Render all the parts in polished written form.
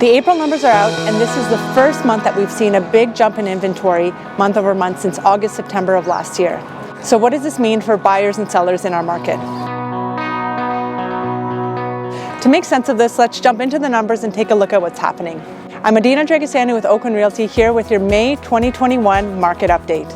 The April numbers are out, and this is the first month that we've seen a big jump in inventory month over month since August, September of last year. So what does this mean for buyers and sellers in our market? To make sense of this, let's jump into the numbers and take a look at what's happening. I'm Adina Dragasanu with Oakland Realty here with your May 2021 market update.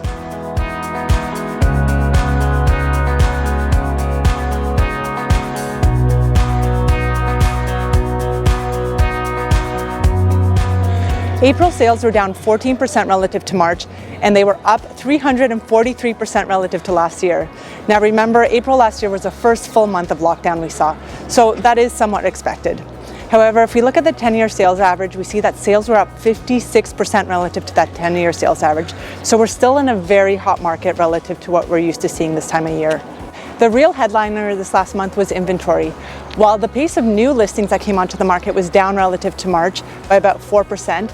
April sales were down 14% relative to March, and they were up 343% relative to last year. Now remember, April last year was the first full month of lockdown we saw, so that is somewhat expected. However, if we look at the 10-year sales average, we see that sales were up 56% relative to that 10-year sales average. So we're still in a very hot market relative to what we're used to seeing this time of year. The real headliner this last month was inventory. While the pace of new listings that came onto the market was down relative to March by about 4%,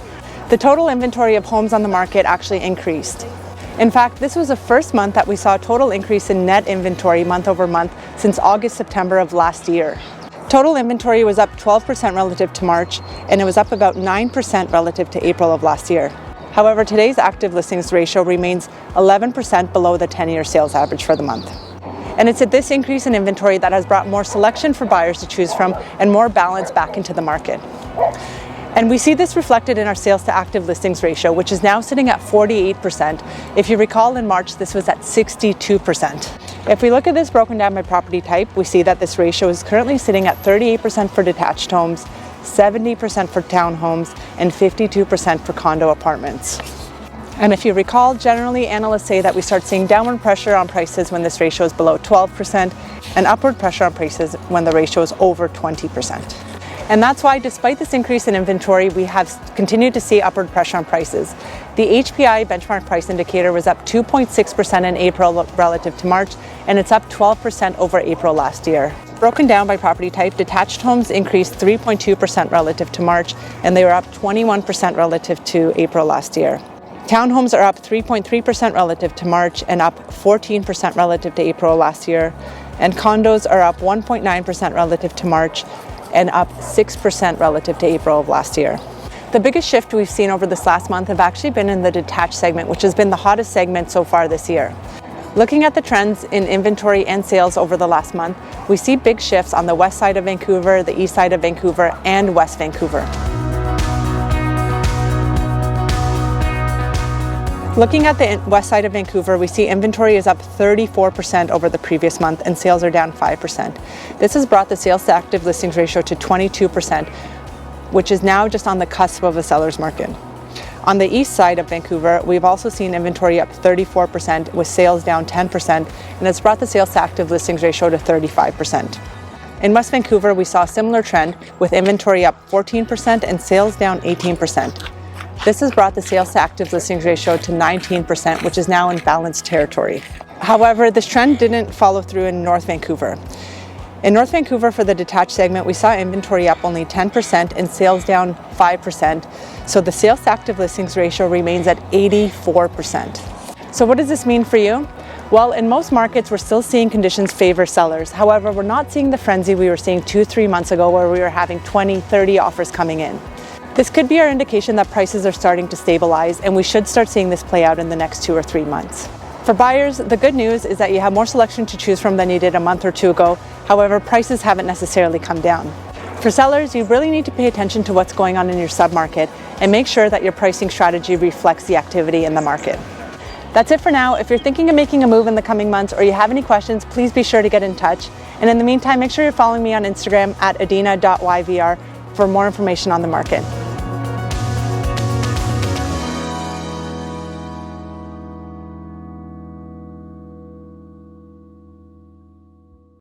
the total inventory of homes on the market actually increased. In fact, this was the first month that we saw a total increase in net inventory month over month since August, September of last year. Total inventory was up 12% relative to March, and it was up about 9% relative to April of last year. However, today's active listings ratio remains 11% below the 10-year sales average for the month. And it's at this increase in inventory that has brought more selection for buyers to choose from and more balance back into the market. And we see this reflected in our sales to active listings ratio, which is now sitting at 48%. If you recall, in March, this was at 62%. If we look at this broken down by property type, we see that this ratio is currently sitting at 38% for detached homes, 70% for townhomes, and 52% for condo apartments. And if you recall, generally analysts say that we start seeing downward pressure on prices when this ratio is below 12% and upward pressure on prices when the ratio is over 20%. And that's why, despite this increase in inventory, we have continued to see upward pressure on prices. The HPI benchmark price indicator was up 2.6% in April relative to March, and it's up 12% over April last year. Broken down by property type, detached homes increased 3.2% relative to March, and they were up 21% relative to April last year. Townhomes are up 3.3% relative to March and up 14% relative to April last year. And condos are up 1.9% relative to March and up 6% relative to April of last year. The biggest shift we've seen over this last month have actually been in the detached segment, which has been the hottest segment so far this year. Looking at the trends in inventory and sales over the last month, we see big shifts on the west side of Vancouver, the east side of Vancouver, and West Vancouver. Looking at the west side of Vancouver, we see inventory is up 34% over the previous month and sales are down 5%. This has brought the sales to active listings ratio to 22%, which is now just on the cusp of a seller's market. On the east side of Vancouver, we've also seen inventory up 34% with sales down 10%, and it's brought the sales to active listings ratio to 35%. In West Vancouver, we saw a similar trend with inventory up 14% and sales down 18%. This has brought the sales to active listings ratio to 19%, which is now in balanced territory. However, this trend didn't follow through in North Vancouver. In North Vancouver, for the detached segment, we saw inventory up only 10% and sales down 5%. So the sales to active listings ratio remains at 84%. So what does this mean for you? Well, in most markets, we're still seeing conditions favor sellers. However, we're not seeing the frenzy we were seeing 2-3 months ago where we were having 20-30 offers coming in. This could be our indication that prices are starting to stabilize, and we should start seeing this play out in the next 2 or 3 months. For buyers, the good news is that you have more selection to choose from than you did a month or two ago. However, prices haven't necessarily come down. For sellers, you really need to pay attention to what's going on in your submarket and make sure that your pricing strategy reflects the activity in the market. That's it for now. If you're thinking of making a move in the coming months or you have any questions, please be sure to get in touch. And in the meantime, make sure you're following me on Instagram at adina.yvr for more information on the market.